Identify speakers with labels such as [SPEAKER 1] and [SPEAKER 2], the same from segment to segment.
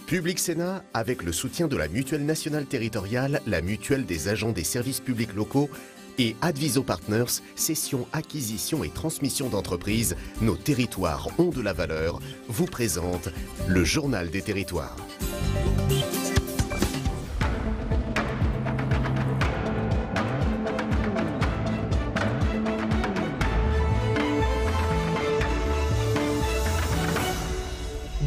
[SPEAKER 1] Public Sénat, avec le soutien de la Mutuelle nationale territoriale, la Mutuelle des agents des services publics locaux et Adviso Partners, cession, acquisition et transmission d'entreprises, nos territoires ont de la valeur, vous présente le Journal des territoires.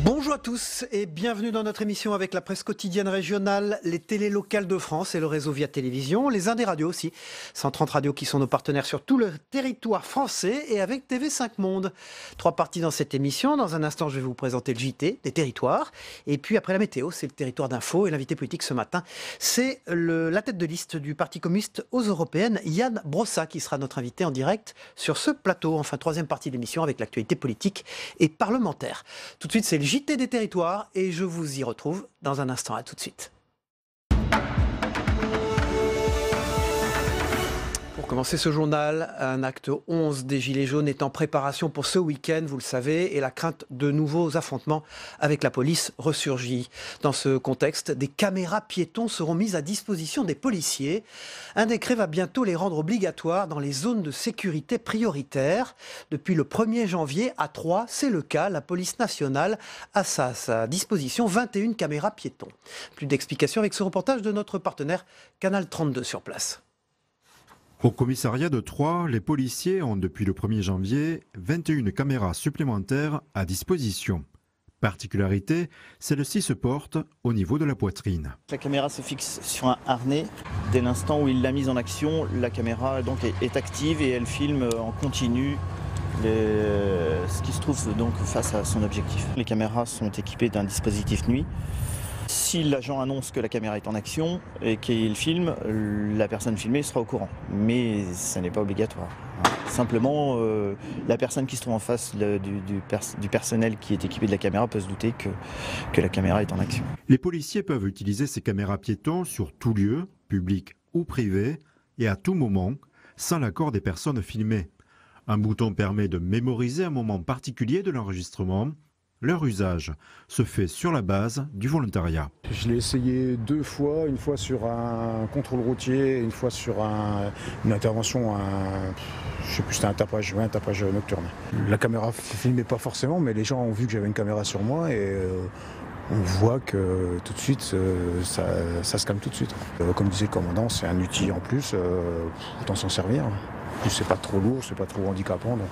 [SPEAKER 2] Bonjour à tous et bienvenue dans notre émission avec la presse quotidienne régionale, les télés locales de France et le réseau Via Télévision, les Indes radios aussi, 130 radios qui sont nos partenaires sur tout le territoire français et avec TV5 Monde. 3 parties dans cette émission. Dans un instant, je vais vous présenter le JT des territoires. Et puis après la météo, c'est le territoire d'info et l'invité politique ce matin, c'est la tête de liste du Parti communiste aux européennes, Yann Brossa, qui sera notre invité en direct sur ce plateau. Enfin, 3e partie de l'émission avec l'actualité politique et parlementaire. Tout de suite, c'est le JT des territoires et je vous y retrouve dans un instant. À tout de suite. Pour commencer ce journal, un acte 11 des Gilets jaunes est en préparation pour ce week-end, vous le savez, et la crainte de nouveaux affrontements avec la police ressurgit. Dans ce contexte, des caméras piétons seront mises à disposition des policiers. Un décret va bientôt les rendre obligatoires dans les zones de sécurité prioritaires. Depuis le 1er janvier à Troyes, c'est le cas. La police nationale a à sa disposition 21 caméras piétons. Plus d'explications avec ce reportage de notre partenaire Canal 32 sur place.
[SPEAKER 3] Au commissariat de Troyes, les policiers ont depuis le 1er janvier 21 caméras supplémentaires à disposition. Particularité, celle-ci se porte au niveau de la poitrine.
[SPEAKER 4] La caméra se fixe sur un harnais. Dès l'instant où il l'a mise en action, la caméra donc est active et elle filme en continu ce qui se trouve donc face à son objectif. Les caméras sont équipées d'un dispositif nuit. Si l'agent annonce que la caméra est en action et qu'il filme, la personne filmée sera au courant. Mais ça n'est pas obligatoire. Simplement, la personne qui se trouve en face du personnel qui est équipé de la caméra peut se douter que la caméra est en action.
[SPEAKER 3] Les policiers peuvent utiliser ces caméras piétons sur tout lieu, public ou privé, et à tout moment, sans l'accord des personnes filmées. Un bouton permet de mémoriser un moment particulier de l'enregistrement. Leur usage se fait sur la base du volontariat.
[SPEAKER 5] Je l'ai essayé 2 fois, une fois sur un contrôle routier, une fois sur une intervention, je sais plus, c'était un tapage nocturne. La caméra filmait pas forcément, mais les gens ont vu que j'avais une caméra sur moi et on voit que tout de suite, ça se calme tout de suite. Comme disait le commandant, c'est un outil en plus, autant s'en servir. En plus, c'est pas trop lourd, c'est pas trop handicapant, donc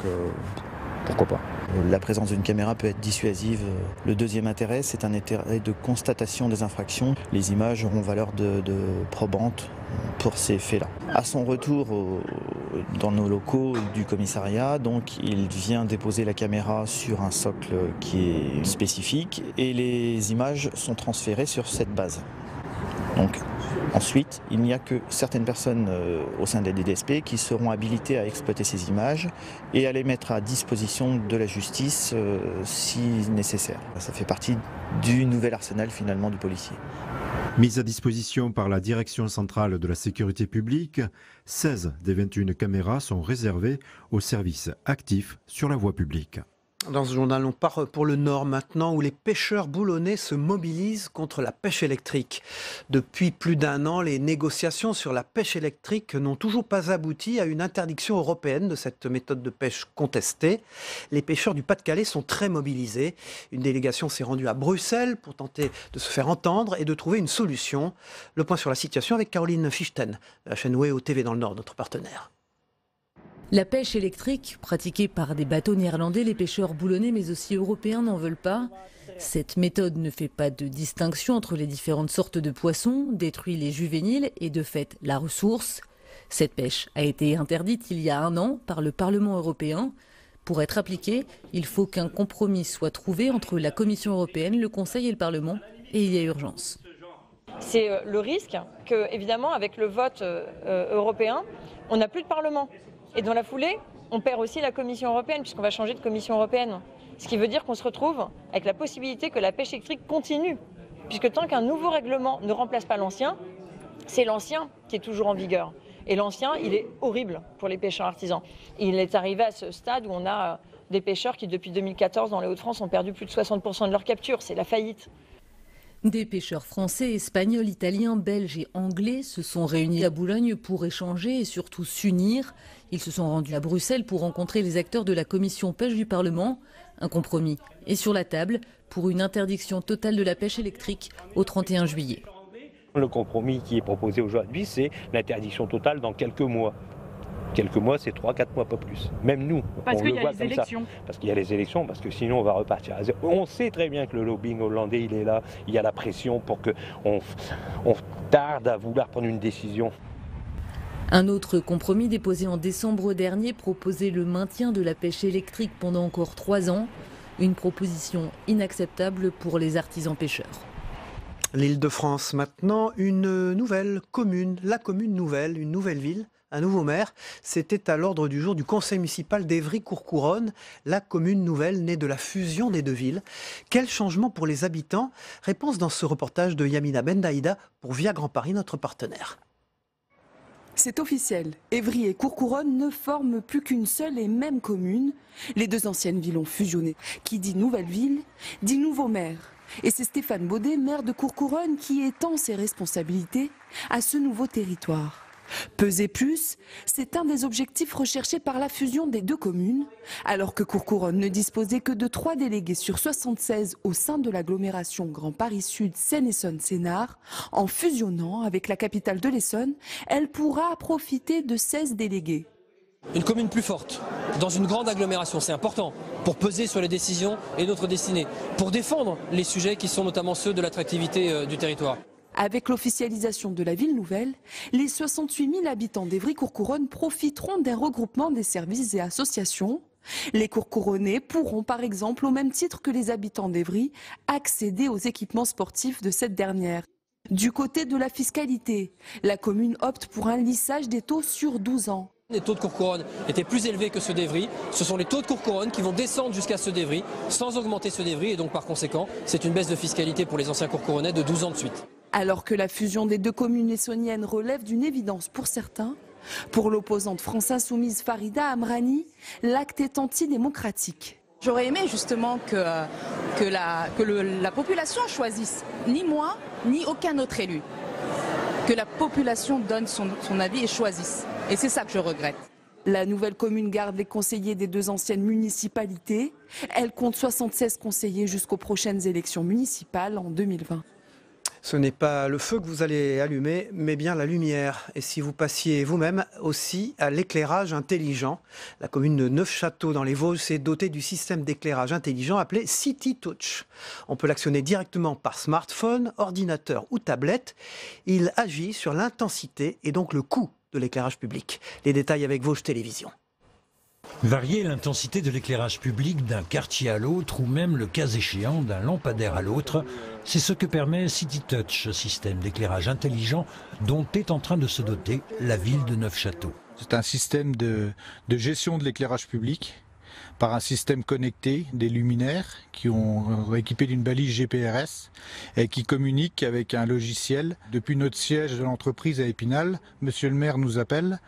[SPEAKER 5] pourquoi pas.
[SPEAKER 4] La présence d'une caméra peut être dissuasive. Le deuxième intérêt, c'est un intérêt de constatation des infractions. Les images auront valeur de probante pour ces faits-là. À son retour dans nos locaux du commissariat, donc, il vient déposer la caméra sur un socle qui est spécifique et les images sont transférées sur cette base. Donc, ensuite, il n'y a que certaines personnes au sein des DDSP qui seront habilitées à exploiter ces images et à les mettre à disposition de la justice si nécessaire. Ça fait partie du nouvel arsenal finalement du policier.
[SPEAKER 3] Mise à disposition par la Direction centrale de la sécurité publique, 16 des 21 caméras sont réservées aux services actifs sur la voie publique.
[SPEAKER 2] Dans ce journal, on part pour le Nord maintenant, où les pêcheurs boulonnais se mobilisent contre la pêche électrique. Depuis plus d'1 an, les négociations sur la pêche électrique n'ont toujours pas abouti à une interdiction européenne de cette méthode de pêche contestée. Les pêcheurs du Pas-de-Calais sont très mobilisés. Une délégation s'est rendue à Bruxelles pour tenter de se faire entendre et de trouver une solution. Le point sur la situation avec Caroline Fichten, de la chaîne WEO TV dans le Nord, notre partenaire.
[SPEAKER 6] La pêche électrique, pratiquée par des bateaux néerlandais, les pêcheurs boulonnais mais aussi européens n'en veulent pas. Cette méthode ne fait pas de distinction entre les différentes sortes de poissons, détruit les juvéniles et de fait la ressource. Cette pêche a été interdite il y a 1 an par le Parlement européen. Pour être appliquée, il faut qu'un compromis soit trouvé entre la Commission européenne, le Conseil et le Parlement, et il y a urgence.
[SPEAKER 7] C'est le risque que, évidemment, avec le vote européen, on n'a plus de Parlement. Et dans la foulée, on perd aussi la Commission européenne, puisqu'on va changer de Commission européenne. Ce qui veut dire qu'on se retrouve avec la possibilité que la pêche électrique continue. Puisque tant qu'un nouveau règlement ne remplace pas l'ancien, c'est l'ancien qui est toujours en vigueur. Et l'ancien, il est horrible pour les pêcheurs artisans. Il est arrivé à ce stade où on a des pêcheurs qui, depuis 2014, dans les Hauts-de-France, ont perdu plus de 60% de leur capture. C'est la faillite.
[SPEAKER 6] Des pêcheurs français, espagnols, italiens, belges et anglais se sont réunis à Boulogne pour échanger et surtout s'unir. Ils se sont rendus à Bruxelles pour rencontrer les acteurs de la commission pêche du Parlement. Un compromis est sur la table pour une interdiction totale de la pêche électrique au 31 juillet.
[SPEAKER 8] Le compromis qui est proposé aujourd'hui, c'est l'interdiction totale dans quelques mois. Quelques mois, c'est 3-4 mois, pas plus. Même nous,
[SPEAKER 9] parce
[SPEAKER 8] on
[SPEAKER 9] qu'il
[SPEAKER 8] le
[SPEAKER 9] y a
[SPEAKER 8] voit
[SPEAKER 9] les
[SPEAKER 8] comme
[SPEAKER 9] élections.
[SPEAKER 8] ça. Parce qu'il y a les élections, parce que sinon on va repartir à zéro. On sait très bien que le lobbying hollandais, il est là. Il y a la pression pour qu'on tarde à vouloir prendre une décision.
[SPEAKER 6] Un autre compromis déposé en décembre dernier proposait le maintien de la pêche électrique pendant encore 3 ans. Une proposition inacceptable pour les artisans pêcheurs.
[SPEAKER 2] L'Île-de-France maintenant, une nouvelle commune, la commune nouvelle, une nouvelle ville. Un nouveau maire, c'était à l'ordre du jour du conseil municipal d'Évry-Courcouronnes, la commune nouvelle née de la fusion des deux villes. Quel changement pour les habitants? Réponse dans ce reportage de Yamina Bendaïda pour Via Grand Paris, notre partenaire.
[SPEAKER 10] C'est officiel, Évry et Courcouronnes ne forment plus qu'une seule et même commune. Les deux anciennes villes ont fusionné. Qui dit nouvelle ville, dit nouveau maire. Et c'est Stéphane Baudet, maire de Courcouronnes, qui étend ses responsabilités à ce nouveau territoire. Peser plus, c'est un des objectifs recherchés par la fusion des deux communes, alors que Courcouronnes ne disposait que de 3 délégués sur 76 au sein de l'agglomération Grand Paris Sud Seine-Essonne-Sénart. En fusionnant avec la capitale de l'Essonne, elle pourra profiter de 16 délégués.
[SPEAKER 11] Une commune plus forte, dans une grande agglomération, c'est important pour peser sur les décisions et notre destinée, pour défendre les sujets qui sont notamment ceux de l'attractivité du territoire.
[SPEAKER 10] Avec l'officialisation de la ville nouvelle, les 68 000 habitants d'Évry-Courcouronnes profiteront d'un regroupement des services et associations. Les Courcouronnais pourront par exemple, au même titre que les habitants d'Évry, accéder aux équipements sportifs de cette dernière. Du côté de la fiscalité, la commune opte pour un lissage des taux sur 12 ans.
[SPEAKER 11] Les taux de Courcouronnes étaient plus élevés que ceux d'Évry. Ce sont les taux de Courcouronnes qui vont descendre jusqu'à ceux d'Évry, sans augmenter ceux d'Évry. Et donc par conséquent, c'est une baisse de fiscalité pour les anciens Courcouronnais de 12 ans de suite.
[SPEAKER 10] Alors que la fusion des deux communes essonniennes relève d'une évidence pour certains, pour l'opposante France Insoumise Farida Amrani, l'acte est antidémocratique.
[SPEAKER 12] J'aurais aimé justement que la population choisisse, ni moi, ni aucun autre élu. Que la population donne son avis et choisisse. Et c'est ça que je regrette.
[SPEAKER 10] La nouvelle commune garde les conseillers des deux anciennes municipalités. Elle compte 76 conseillers jusqu'aux prochaines élections municipales en 2020.
[SPEAKER 2] Ce n'est pas le feu que vous allez allumer, mais bien la lumière. Et si vous passiez vous-même aussi à l'éclairage intelligent, la commune de Neufchâteau dans les Vosges s'est dotée du système d'éclairage intelligent appelé City Touch. On peut l'actionner directement par smartphone, ordinateur ou tablette. Il agit sur l'intensité et donc le coût de l'éclairage public. Les détails avec Vosges Télévisions.
[SPEAKER 13] Varier l'intensité de l'éclairage public d'un quartier à l'autre ou même le cas échéant d'un lampadaire à l'autre, c'est ce que permet City Touch, système d'éclairage intelligent dont est en train de se doter la ville de Neufchâteau.
[SPEAKER 5] C'est un système de gestion de l'éclairage public par un système connecté, des luminaires qui ont équipé d'une balise GPRS et qui communiquent avec un logiciel. Depuis notre siège de l'entreprise à Épinal, monsieur le maire nous appelle.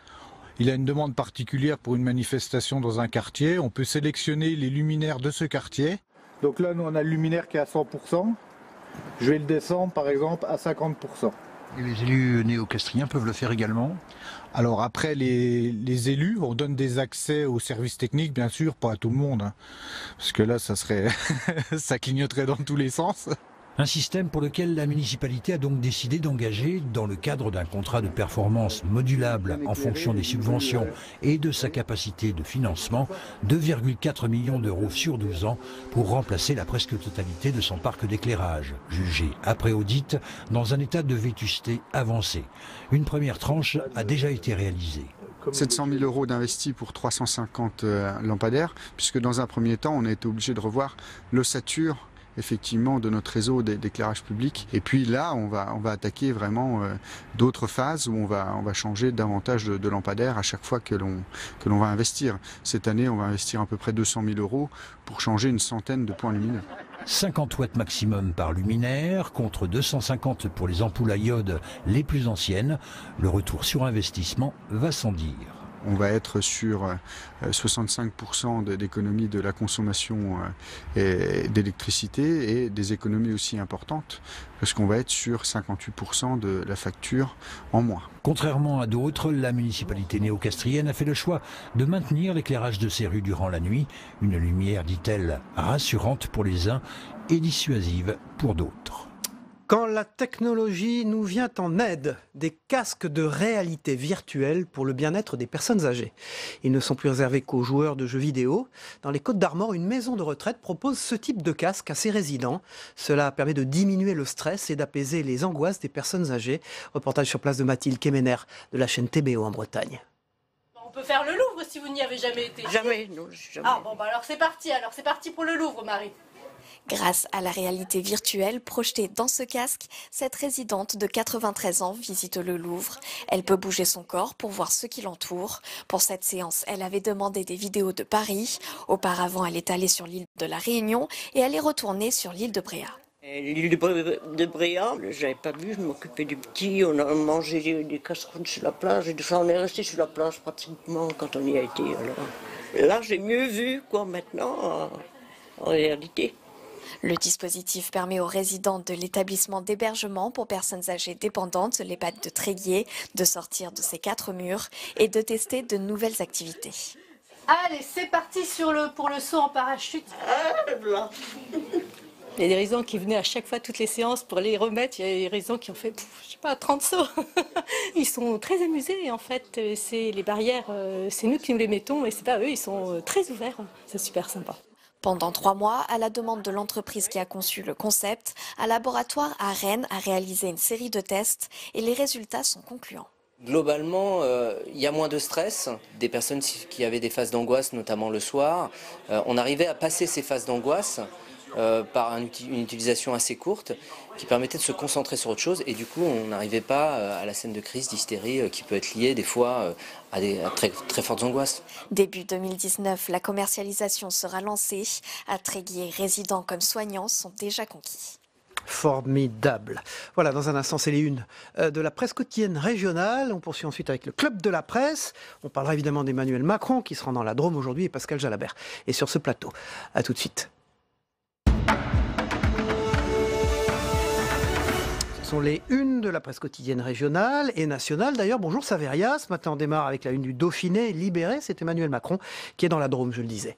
[SPEAKER 5] Il a une demande particulière pour une manifestation dans un quartier. On peut sélectionner les luminaires de ce quartier. Donc là, nous, on a le luminaire qui est à 100%. Je vais le descendre, par exemple, à 50%.
[SPEAKER 14] Et les élus néo-castriens peuvent le faire également?
[SPEAKER 5] Alors après, les élus, on donne des accès aux services techniques, bien sûr, pas à tout le monde. Hein, parce que là, ça clignoterait dans tous les sens.
[SPEAKER 13] Un système pour lequel la municipalité a donc décidé d'engager, dans le cadre d'un contrat de performance modulable en fonction des subventions et de sa capacité de financement, 2,4 millions d'euros sur 12 ans pour remplacer la presque totalité de son parc d'éclairage, jugé après audit dans un état de vétusté avancé. Une première tranche a déjà été réalisée.
[SPEAKER 15] 700 000 euros d'investis pour 350 lampadaires, puisque dans un premier temps, on a été obligé de revoir l'ossature effectivement de notre réseau d'éclairage public. Et puis là, on va attaquer vraiment d'autres phases où on va changer davantage de lampadaires à chaque fois que l'on va investir. Cette année, on va investir à peu près 200 000 euros pour changer une centaine de points lumineux.
[SPEAKER 13] 50 watts maximum par luminaire, contre 250 pour les ampoules à iode les plus anciennes. Le retour sur investissement va sans dire.
[SPEAKER 15] On va être sur 65% d'économie de la consommation d'électricité et des économies aussi importantes, parce qu'on va être sur 58% de la facture en moins.
[SPEAKER 13] Contrairement à d'autres, la municipalité néo-castrienne a fait le choix de maintenir l'éclairage de ses rues durant la nuit. Une lumière, dit-elle, rassurante pour les uns et dissuasive pour d'autres.
[SPEAKER 2] Quand la technologie nous vient en aide, des casques de réalité virtuelle pour le bien-être des personnes âgées. Ils ne sont plus réservés qu'aux joueurs de jeux vidéo. Dans les Côtes-d'Armor, une maison de retraite propose ce type de casque à ses résidents. Cela permet de diminuer le stress et d'apaiser les angoisses des personnes âgées. Reportage sur place de Mathilde Kemener de la chaîne TBO en Bretagne.
[SPEAKER 9] On peut faire le Louvre si vous n'y avez jamais été.
[SPEAKER 16] Jamais, non, jamais.
[SPEAKER 9] Ah bon, bah alors c'est parti pour le Louvre, Marie.
[SPEAKER 17] Grâce à la réalité virtuelle projetée dans ce casque, cette résidente de 93 ans visite le Louvre. Elle peut bouger son corps pour voir ce qui l'entoure. Pour cette séance, elle avait demandé des vidéos de Paris. Auparavant, elle est allée sur l'île de la Réunion et elle est retournée sur l'île de Bréa.
[SPEAKER 16] L'île de Bréa, je n'avais pas vu, je m'occupais du petit, on a mangé des casseroles sur la plage, et on est resté sur la plage pratiquement quand on y a été. Alors. Là, j'ai mieux vu, quoi, maintenant, en réalité.
[SPEAKER 17] Le dispositif permet aux résidents de l'établissement d'hébergement pour personnes âgées dépendantes, l'EHPAD de Tréguier, de sortir de ces 4 murs et de tester de nouvelles activités.
[SPEAKER 9] Allez, c'est parti pour le saut en parachute.
[SPEAKER 18] Il y a des résidents qui venaient à chaque fois, toutes les séances, pour les remettre. Il y a des résidents qui ont fait, je sais pas, 30 sauts. Ils sont très amusés, en fait. C'est les barrières, c'est nous qui nous les mettons, et c'est pas eux, ils sont très ouverts. C'est super sympa.
[SPEAKER 17] Pendant 3 mois, à la demande de l'entreprise qui a conçu le concept, un laboratoire à Rennes a réalisé une série de tests et les résultats sont concluants.
[SPEAKER 19] Globalement, il y a moins de stress. Des personnes qui avaient des phases d'angoisse, notamment le soir, on arrivait à passer ces phases d'angoisse par une utilisation assez courte qui permettait de se concentrer sur autre chose et du coup on n'arrivait pas à la scène de crise, d'hystérie qui peut être liée des fois à très, très fortes angoisses.
[SPEAKER 17] Début 2019, la commercialisation sera lancée. À Tréguier, résidents comme soignants sont déjà conquis.
[SPEAKER 2] Formidable. Voilà, dans un instant, c'est les unes de la presse quotidienne régionale. On poursuit ensuite avec le Club de la presse. On parlera évidemment d'Emmanuel Macron qui se rend dans la Drôme aujourd'hui et Pascal Jalabert est sur ce plateau. A tout de suite. Ce sont les unes de la presse quotidienne régionale et nationale. D'ailleurs, bonjour Saveria. Ce matin, on démarre avec la une du Dauphiné libéré. C'est Emmanuel Macron qui est dans la Drôme, je le disais.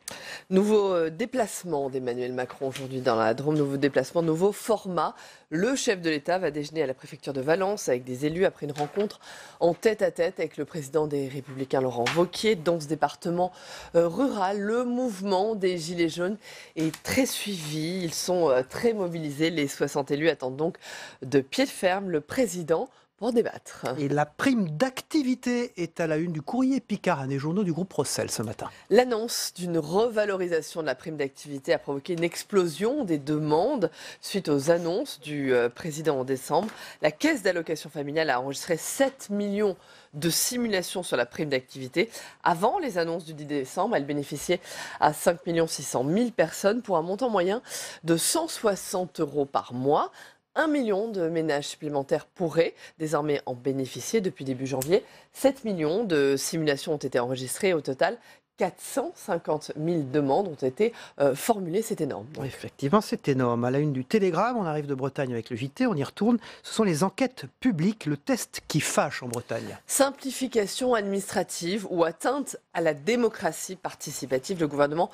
[SPEAKER 20] Nouveau déplacement d'Emmanuel Macron aujourd'hui dans la Drôme. Nouveau déplacement, nouveau format. Le chef de l'État va déjeuner à la préfecture de Valence avec des élus après une rencontre en tête-à-tête avec le président des Républicains Laurent Wauquiez. Dans ce département rural, le mouvement des Gilets jaunes est très suivi. Ils sont très mobilisés. Les 60 élus attendent donc de pied ferme le président pour débattre.
[SPEAKER 2] Et la prime d'activité est à la une du Courrier Picard, un des journaux du groupe Rossel ce matin.
[SPEAKER 20] L'annonce d'une revalorisation de la prime d'activité a provoqué une explosion des demandes suite aux annonces du président en décembre. La caisse d'allocation familiale a enregistré 7 millions de simulations sur la prime d'activité. Avant les annonces du 10 décembre, elle bénéficiait à 5 600 000 personnes pour un montant moyen de 160 € par mois. 1 million de ménages supplémentaires pourraient désormais en bénéficier depuis début janvier. 7 millions de simulations ont été enregistrées. Au total, 450 000 demandes ont été formulées. C'est énorme.
[SPEAKER 2] Effectivement, c'est énorme. À la une du Télégramme, on arrive de Bretagne avec le JT, on y retourne. Ce sont les enquêtes publiques, le test qui fâche en Bretagne.
[SPEAKER 20] Simplification administrative ou atteinte à la démocratie participative. Le gouvernement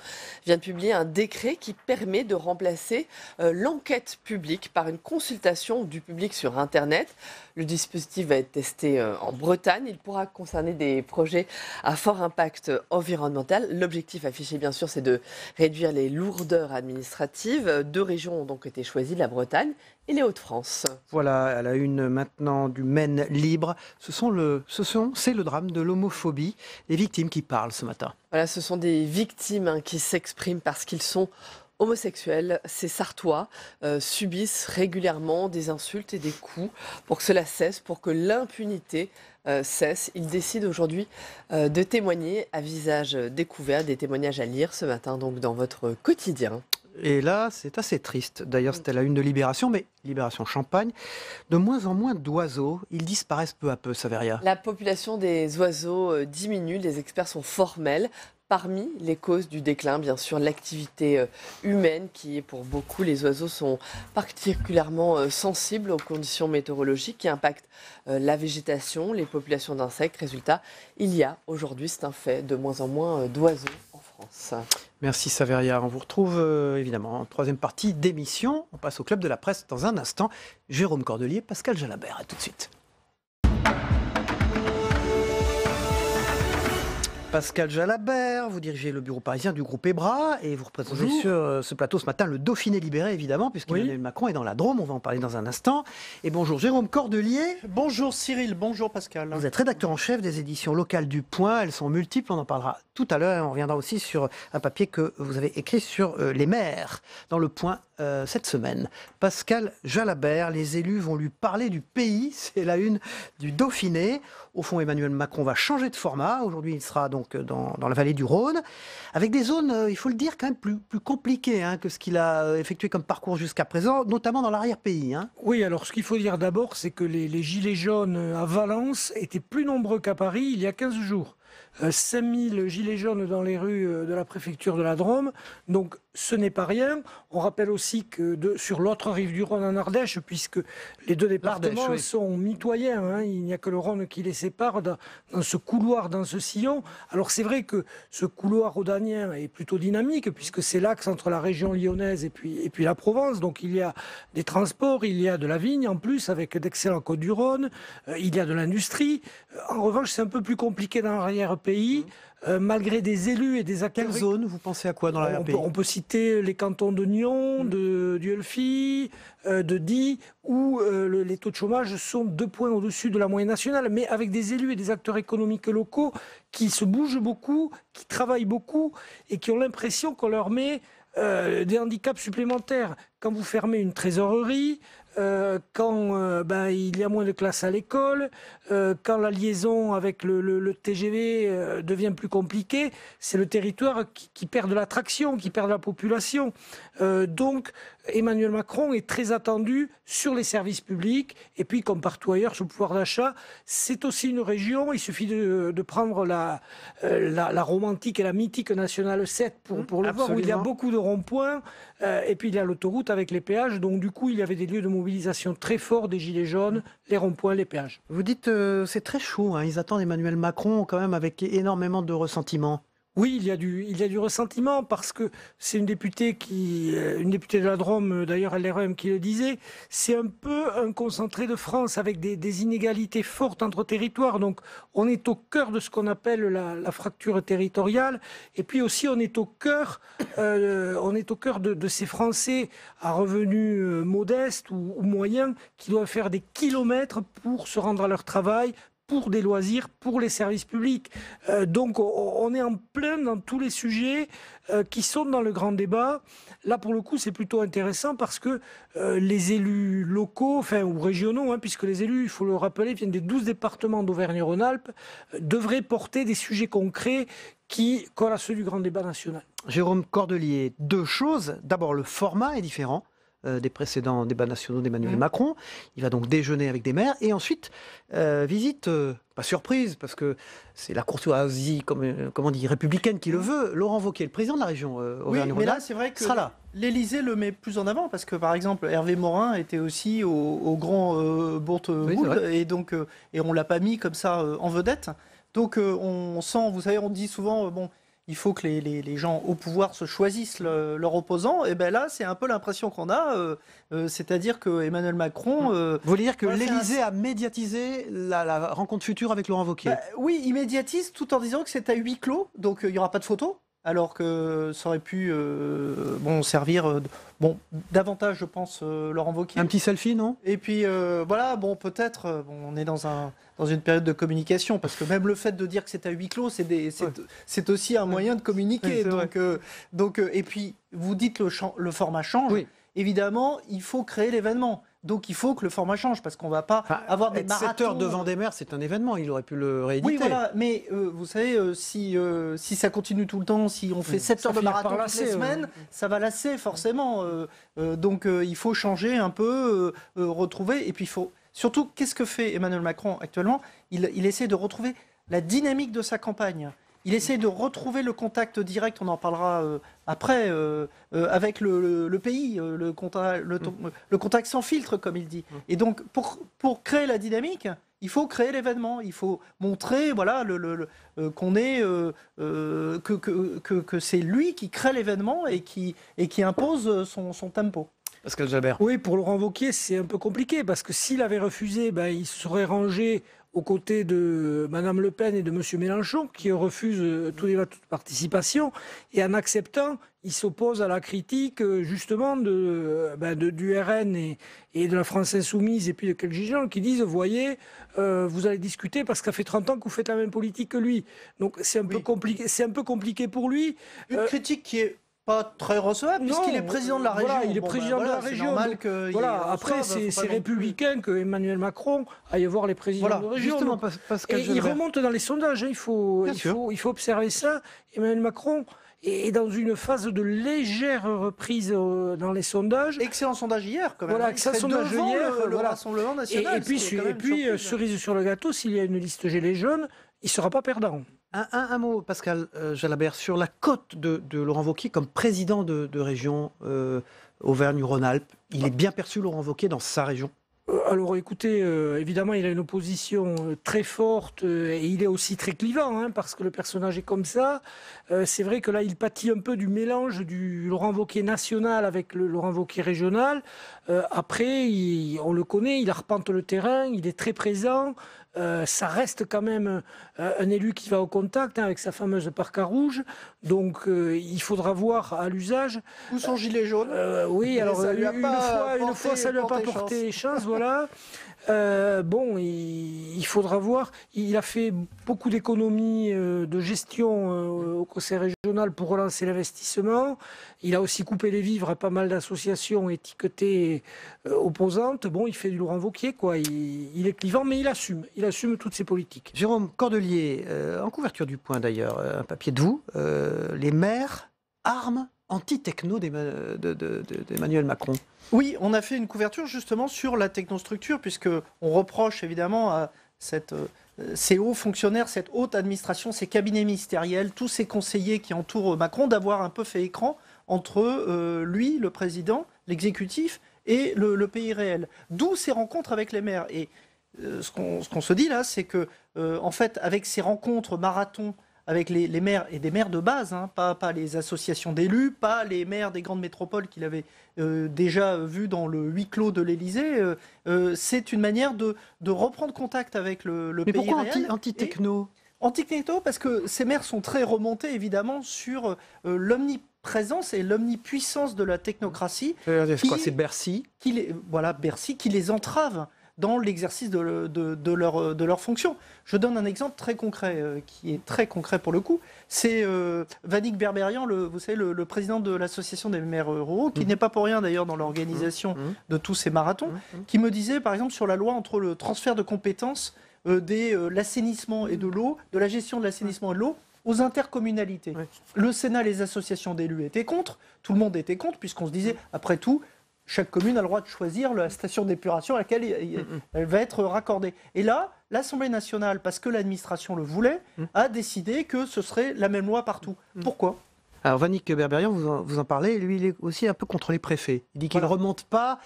[SPEAKER 20] vient de publier un décret qui permet de remplacer l'enquête publique par une consultation du public sur Internet. Le dispositif va être testé en Bretagne. Il pourra concerner des projets à fort impact environnemental. L'objectif affiché, bien sûr, c'est de réduire les lourdeurs administratives. 2 régions ont donc été choisies, la Bretagne et les Hauts-de-France.
[SPEAKER 2] Voilà, à la une maintenant du Maine libre. C'est le drame de l'homophobie. Les victimes qui parlent ce matin.
[SPEAKER 20] Voilà, ce sont des victimes qui s'expriment parce qu'ils sont homosexuels. Ces Sartois subissent régulièrement des insultes et des coups. Pour que cela cesse, pour que l'impunité cesse, ils décident aujourd'hui de témoigner à visage découvert, des témoignages à lire ce matin donc dans votre quotidien.
[SPEAKER 2] Et là, c'est assez triste. D'ailleurs, c'était la une de Libération, mais Libération Champagne. De moins en moins d'oiseaux, ils disparaissent peu à peu, Saveria.
[SPEAKER 20] La population des oiseaux diminue, les experts sont formels. Parmi les causes du déclin, bien sûr, l'activité humaine qui, pour beaucoup, les oiseaux sont particulièrement sensibles aux conditions météorologiques qui impactent la végétation, les populations d'insectes. Résultat, il y a aujourd'hui, c'est un fait, de moins en moins d'oiseaux en France.
[SPEAKER 2] Merci Saveria. On vous retrouve évidemment en troisième partie d'émission. On passe au Club de la Presse dans un instant. Jérôme Cordelier, Pascal Jalabert. À tout de suite. Pascal Jalabert, vous dirigez le bureau parisien du groupe EBRA et vous représentez sur ce plateau ce matin le Dauphiné libéré, évidemment, puisqu'Emmanuel Macron est dans la Drôme. On va en parler dans un instant. Et bonjour Jérôme Cordelier.
[SPEAKER 21] Bonjour Cyril, bonjour Pascal.
[SPEAKER 2] Vous êtes rédacteur en chef des éditions locales du Point. Elles sont multiples, on en parlera tout à l'heure. On reviendra aussi sur un papier que vous avez écrit sur les maires dans le Point cette semaine. Pascal Jalabert, les élus vont lui parler du pays. C'est la une du Dauphiné. Au fond, Emmanuel Macron va changer de format. Aujourd'hui, il sera donc dans la vallée du Rhône, avec des zones, il faut le dire, quand même plus compliquées que ce qu'il a effectué comme parcours jusqu'à présent, notamment dans l'arrière-pays.
[SPEAKER 21] Oui, alors ce qu'il faut dire d'abord, c'est que les gilets jaunes à Valence étaient plus nombreux qu'à Paris il y a 15 jours. 5000 gilets jaunes dans les rues de la préfecture de la Drôme, donc ce n'est pas rien. On rappelle aussi que sur l'autre rive du Rhône en Ardèche, puisque les deux départements sont mitoyens, il n'y a que le Rhône qui les sépare dans ce couloir, dans ce sillon. Alors c'est vrai que ce couloir rhodanien est plutôt dynamique, puisque c'est l'axe entre la région lyonnaise et puis la Provence, donc il y a des transports, il y a de la vigne en plus, avec d'excellents côtes du Rhône, il y a de l'industrie. En revanche, c'est un peu plus compliqué dans l'arrière-pays. Malgré des élus et des acteurs...
[SPEAKER 2] Quelle zone, vous pensez à quoi dans l'arrière-pays?
[SPEAKER 21] On peut citer les cantons de Nyon, de Dieulefit, de Die, où les taux de chômage sont 2 points au-dessus de la moyenne nationale, mais avec des élus et des acteurs économiques locaux qui se bougent beaucoup, qui travaillent beaucoup et qui ont l'impression qu'on leur met des handicaps supplémentaires. Quand vous fermez une trésorerie, quand il y a moins de classes à l'école, quand la liaison avec le TGV devient plus compliquée, c'est le territoire qui perd de l'attraction, qui perd de la population. Donc Emmanuel Macron est très attendu sur les services publics, et puis comme partout ailleurs sur le pouvoir d'achat. C'est aussi une région, il suffit de prendre la romantique et la mythique Nationale 7 pour le voir, où il y a beaucoup de ronds-points, et puis il y a l'autoroute avec les péages, donc du coup il y avait des lieux de mobilisation très forts des gilets jaunes, les ronds-points, les péages.
[SPEAKER 2] Vous dites c'est très chaud, ils attendent Emmanuel Macron quand même avec énormément de ressentiment.
[SPEAKER 21] Oui, il y a du ressentiment parce que c'est une députée de la Drôme, d'ailleurs LREM, qui le disait, c'est un peu un concentré de France avec des inégalités fortes entre territoires. Donc on est au cœur de ce qu'on appelle la fracture territoriale, et puis aussi on est au cœur de ces Français à revenus modestes ou moyens qui doivent faire des kilomètres pour se rendre à leur travail, pour des loisirs, pour les services publics. Donc on est en plein dans tous les sujets qui sont dans le grand débat. Là, pour le coup, c'est plutôt intéressant parce que les élus locaux, ou régionaux, puisque les élus, il faut le rappeler, viennent des 12 départements d'Auvergne-Rhône-Alpes, devraient porter des sujets concrets qui collent à ceux du grand débat national.
[SPEAKER 2] Jérôme Cordelier, 2 choses. D'abord, le format est différent des précédents débats nationaux d'Emmanuel Macron. Il va donc déjeuner avec des maires et ensuite visite, pas surprise, parce que c'est la courtoisie, comment on dit, républicaine qui le veut, Laurent Wauquiez, le président de la région Auvergne-Rhône-Alpes,
[SPEAKER 21] mais là c'est vrai que l'Élysée le met plus en avant, parce que par exemple Hervé Morin était aussi au grand Bourte-Boult, et donc et on l'a pas mis comme ça en vedette. Donc on sent, vous savez, on dit souvent il faut que les gens au pouvoir se choisissent leur opposant. Et bien là, c'est un peu l'impression qu'on a. C'est-à-dire que Emmanuel Macron...
[SPEAKER 2] Vous voulez dire que l'Élysée a médiatisé la rencontre future avec Laurent Wauquiez?
[SPEAKER 21] Oui, il médiatise tout en disant que c'est à huis clos, donc il n'y aura pas de photos. Alors que ça aurait pu servir davantage, je pense, Laurent Wauquiez.
[SPEAKER 2] Un petit selfie, non?
[SPEAKER 21] Et puis peut-être, on est dans une période de communication, parce que même le fait de dire que c'est à huis clos, c'est aussi un moyen de communiquer. Donc, et puis, vous dites le format change. Oui. Évidemment, il faut créer l'événement.
[SPEAKER 1] Donc il faut que le format change, parce qu'on ne va pas avoir des marathons.
[SPEAKER 2] 7 heures devant des maires, c'est un événement, il aurait pu le rééditer.
[SPEAKER 1] Oui, voilà, mais vous savez, si ça continue tout le temps, si on fait 7 heures de marathon toutes les semaines, ça va lasser forcément. Donc il faut changer un peu, retrouver, et puis il faut... Surtout, qu'est-ce que fait Emmanuel Macron actuellement ? Il essaie de retrouver la dynamique de sa campagne. Il essaie de retrouver le contact direct, on en parlera après, avec le pays, le contact sans filtre, comme il dit. Et donc, pour créer la dynamique, il faut créer l'événement. Il faut montrer qu'on est, que c'est lui qui crée l'événement et qui impose son tempo.
[SPEAKER 2] Pascal Jalbert.
[SPEAKER 21] Oui, pour Laurent Wauquiez, c'est un peu compliqué, parce que s'il avait refusé, il serait rangé aux côtés de Mme Le Pen et de M. Mélenchon, qui refusent toute participation. Et en acceptant, il s'oppose à la critique, justement, du RN et de la France Insoumise, et puis de quelques gens qui disent, voyez, vous allez discuter parce que ça fait 30 ans que vous faites la même politique que lui. Donc c'est un peu compliqué pour lui.
[SPEAKER 1] Une critique qui est pas très recevable, puisqu'il est président de la région.
[SPEAKER 21] Il est président de la région. Après, c'est républicain que Emmanuel Macron aille voir les présidents de région.
[SPEAKER 2] Justement, Pascal Jalbert.
[SPEAKER 21] Il remonte dans les sondages, il faut observer ça. Emmanuel Macron est dans une phase de légère reprise dans les sondages.
[SPEAKER 1] Excellent sondage hier, quand même.
[SPEAKER 21] Voilà, excellent sondage hier.
[SPEAKER 1] Le Rassemblement national.
[SPEAKER 21] Et puis cerise sur le gâteau, s'il y a une liste Gilets jaunes, il ne sera pas perdant.
[SPEAKER 2] Un mot, Pascal Jalabert, sur la cote de Laurent Wauquiez comme président de région Auvergne-Rhône-Alpes. Il est bien perçu, Laurent Wauquiez, dans sa région?
[SPEAKER 21] Alors écoutez, évidemment, il a une opposition très forte et il est aussi très clivant, parce que le personnage est comme ça. C'est vrai que là, il pâtit un peu du mélange du Laurent Wauquiez national avec le Laurent Wauquiez régional. Après, on le connaît, il arpente le terrain, il est très présent. Ça reste quand même un élu qui va au contact avec sa fameuse parka rouge. Donc il faudra voir à l'usage.
[SPEAKER 1] Où son gilet jaune?
[SPEAKER 21] Oui, alors une fois ça ne lui a pas porté chance, voilà. Il faudra voir. Il a fait beaucoup d'économies de gestion au conseil régional pour relancer l'investissement. Il a aussi coupé les vivres à pas mal d'associations étiquetées opposantes. Il fait du Laurent Wauquiez, quoi. Il est clivant, mais il assume toutes ses politiques.
[SPEAKER 2] Jérôme Cordelier, en couverture du Point d'ailleurs, un papier de vous, les maires arment anti-techno d'Emmanuel Macron.
[SPEAKER 1] Oui, on a fait une couverture justement sur la technostructure, puisqu'on reproche évidemment à ces hauts fonctionnaires, cette haute administration, ces cabinets ministériels, tous ces conseillers qui entourent Macron, d'avoir un peu fait écran entre lui, le président, l'exécutif, et le pays réel. D'où ces rencontres avec les maires. Et ce qu'on se dit là, c'est que, en fait, avec ces rencontres marathon avec les maires, et des maires de base, pas les associations d'élus, pas les maires des grandes métropoles qu'il avait déjà vus dans le huis clos de l'Élysée, c'est une manière de reprendre contact avec le pays réel.
[SPEAKER 2] Mais pourquoi anti-techno ?
[SPEAKER 1] Anti-techno, parce que ces maires sont très remontés, évidemment, sur l'omniprésence et l'omnipuissance de la technocratie.
[SPEAKER 2] C'est Bercy.
[SPEAKER 1] Bercy qui les entrave dans l'exercice de leur fonction. Je donne un exemple très concret, qui est très concret pour le coup. C'est Vanik Berberian, vous savez, le président de l'association des maires ruraux, qui n'est pas pour rien d'ailleurs dans l'organisation de tous ces marathons, qui me disait, par exemple, sur la loi entre le transfert de compétences l'assainissement et de l'eau, de la gestion de l'assainissement et de l'eau, aux intercommunalités. Le Sénat, les associations d'élus étaient contre, tout le monde était contre, puisqu'on se disait, après tout, chaque commune a le droit de choisir la station d'épuration à laquelle elle va être raccordée. Et là, l'Assemblée nationale, parce que l'administration le voulait, a décidé que ce serait la même loi partout. Pourquoi ?
[SPEAKER 2] Alors, Vanik Berberian, vous en parlez, lui, il est aussi un peu contre les préfets. Il dit qu'il ne remonte pas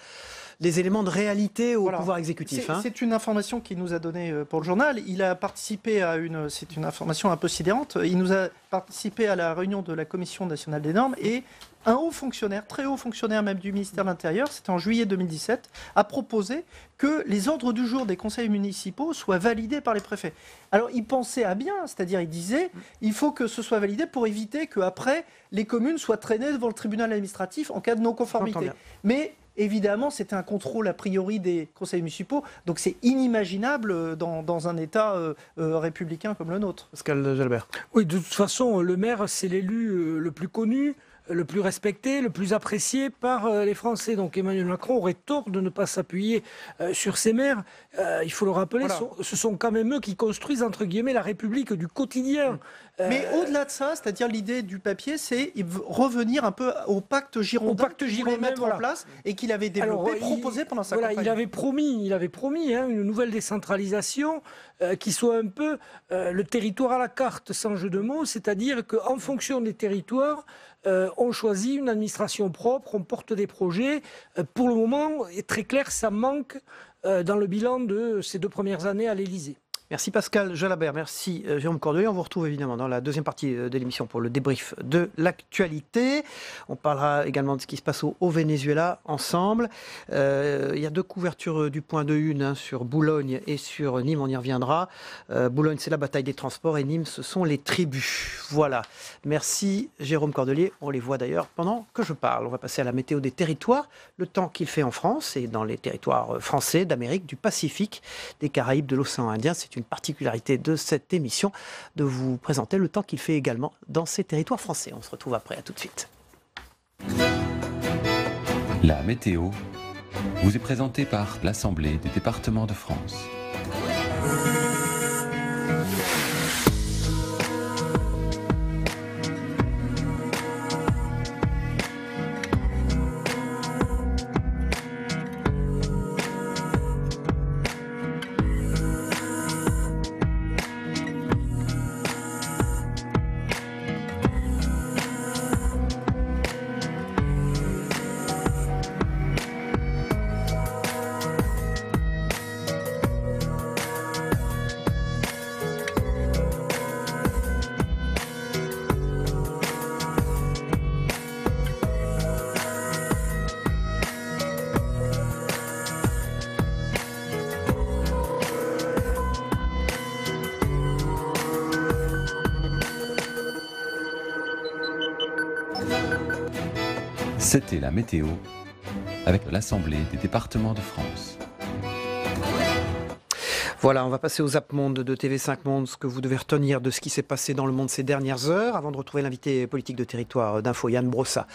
[SPEAKER 2] les éléments de réalité au pouvoir exécutif.
[SPEAKER 1] C'est une information qu'il nous a donnée pour le journal. Il a participé à c'est une information un peu sidérante, il nous a participé à la réunion de la Commission nationale des normes et un haut fonctionnaire, très haut fonctionnaire même du ministère de l'Intérieur, c'était en juillet 2017, a proposé que les ordres du jour des conseils municipaux soient validés par les préfets. Alors il pensait à bien, c'est-à-dire il disait il faut que ce soit validé pour éviter qu'après les communes soient traînées devant le tribunal administratif en cas de non-conformité. Mais évidemment, c'était un contrôle a priori des conseils municipaux, donc c'est inimaginable dans un État républicain comme le nôtre.
[SPEAKER 2] Pascal Jalbert.
[SPEAKER 21] Oui, de toute façon, le maire, c'est l'élu le plus connu. le plus respecté, le plus apprécié par les Français. Donc Emmanuel Macron aurait tort de ne pas s'appuyer sur ces maires. Il faut le rappeler, ce sont quand même eux qui construisent, entre guillemets, la République du quotidien.
[SPEAKER 1] Mais au-delà de ça, c'est-à-dire l'idée du papier, c'est revenir un peu au pacte Girondin qu'il voulait mettre en place et qu'il avait développé, proposé pendant sa campagne.
[SPEAKER 21] Il avait promis une nouvelle décentralisation qui soit un peu le territoire à la carte, sans jeu de mots, c'est-à-dire qu'en fonction des territoires, on choisit une administration propre, on porte des projets. Pour le moment, est très clair, ça manque dans le bilan de ces 2 premières années à l'Élysée.
[SPEAKER 2] Merci Pascal Jalabert, merci Jérôme Cordelier. On vous retrouve évidemment dans la deuxième partie de l'émission pour le débrief de l'actualité. On parlera également de ce qui se passe au Venezuela ensemble. Il y a 2 couvertures du point de une sur Boulogne et sur Nîmes, on y reviendra. Boulogne, c'est la bataille des transports et Nîmes, ce sont les tribus. Voilà. Merci Jérôme Cordelier. On les voit d'ailleurs pendant que je parle. On va passer à la météo des territoires. Le temps qu'il fait en France et dans les territoires français, d'Amérique, du Pacifique, des Caraïbes, de l'océan Indien. C'est une particularité de cette émission de vous présenter le temps qu'il fait également dans ces territoires français. On se retrouve après, à tout de suite.
[SPEAKER 4] La météo vous est présentée par l'Assemblée des départements de France. C'était la météo avec l'Assemblée des départements de France.
[SPEAKER 2] Voilà, on va passer aux Zap Monde de TV5 Monde, ce que vous devez retenir de ce qui s'est passé dans le monde ces dernières heures, avant de retrouver l'invité politique de territoire d'Info, Yann Brossa,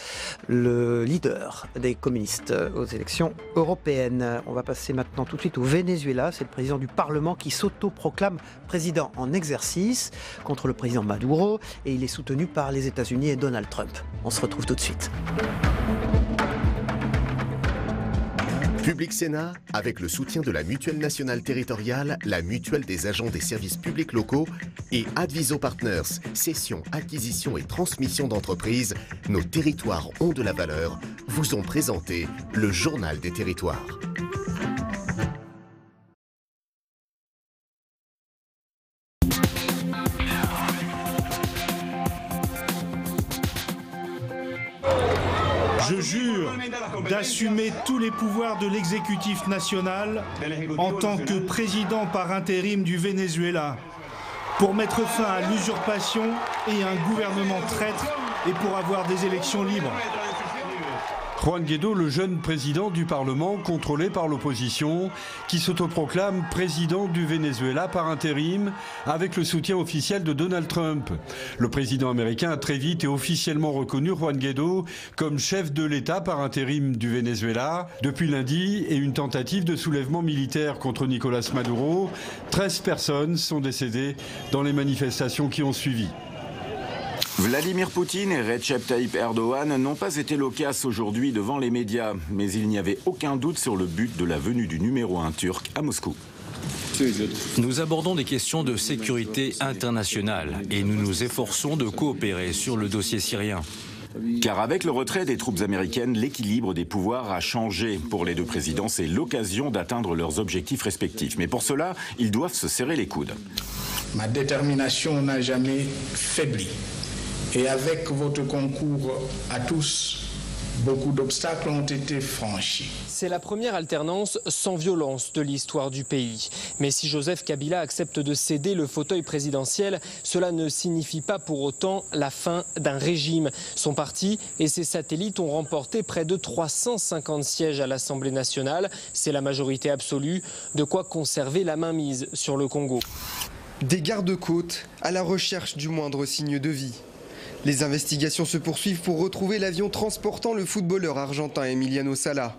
[SPEAKER 2] le leader des communistes aux élections européennes. On va passer maintenant tout de suite au Venezuela. C'est le président du Parlement qui s'autoproclame président en exercice contre le président Maduro, et il est soutenu par les États-Unis et Donald Trump. On se retrouve tout de suite.
[SPEAKER 22] Public Sénat, avec le soutien de la Mutuelle nationale territoriale, la Mutuelle des agents des services publics locaux et Adviso Partners, cession, acquisition et transmission d'entreprises, nos territoires ont de la valeur, vous ont présenté le Journal des territoires.
[SPEAKER 23] Je jure d'assumer tous les pouvoirs de l'exécutif national en tant que président par intérim du Venezuela, pour mettre fin à l'usurpation et à un gouvernement traître et pour avoir des élections libres.
[SPEAKER 24] Juan Guaidó, le jeune président du Parlement contrôlé par l'opposition, qui s'autoproclame président du Venezuela par intérim avec le soutien officiel de Donald Trump. Le président américain a très vite et officiellement reconnu Juan Guaidó comme chef de l'État par intérim du Venezuela depuis lundi, et une tentative de soulèvement militaire contre Nicolás Maduro. 13 personnes sont décédées dans les manifestations qui ont suivi.
[SPEAKER 25] Vladimir Poutine et Recep Tayyip Erdogan n'ont pas été loquaces aujourd'hui devant les médias, mais il n'y avait aucun doute sur le but de la venue du numéro 1 turc à Moscou.
[SPEAKER 26] Nous abordons des questions de sécurité internationale et nous nous efforçons de coopérer sur le dossier syrien.
[SPEAKER 25] Car avec le retrait des troupes américaines, l'équilibre des pouvoirs a changé. Pour les deux présidents, c'est l'occasion d'atteindre leurs objectifs respectifs. Mais pour cela, ils doivent se serrer les coudes.
[SPEAKER 27] Ma détermination n'a jamais faibli. Et avec votre concours à tous, beaucoup d'obstacles ont été franchis.
[SPEAKER 11] C'est la première alternance sans violence de l'histoire du pays. Mais si Joseph Kabila accepte de céder le fauteuil présidentiel, cela ne signifie pas pour autant la fin d'un régime. Son parti et ses satellites ont remporté près de 350 sièges à l'Assemblée nationale. C'est la majorité absolue, de quoi conserver la mainmise sur le Congo.
[SPEAKER 28] Des gardes-côtes à la recherche du moindre signe de vie.
[SPEAKER 3] Les investigations se poursuivent pour retrouver l'avion transportant le footballeur argentin Emiliano Sala.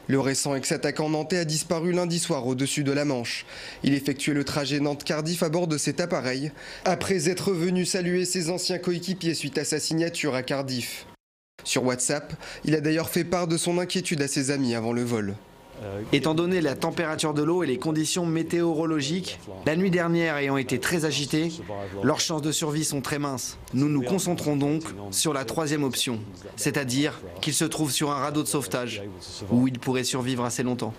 [SPEAKER 3] Le récent ex-attaquant nantais a disparu lundi soir au-dessus de la Manche. Il effectuait le trajet Nantes-Cardiff à bord de cet appareil, après être venu saluer ses anciens coéquipiers suite à sa signature à Cardiff. Sur WhatsApp, il a d'ailleurs fait part de son inquiétude à ses amis avant le vol.
[SPEAKER 6] Étant donné la température de l'eau et les conditions météorologiques, la nuit dernière ayant été très agitée, leurs chances de survie sont très minces. Nous nous concentrons donc sur la troisième option, c'est-à-dire qu'ils se trouvent sur un radeau de sauvetage, où ils pourraient survivre assez longtemps.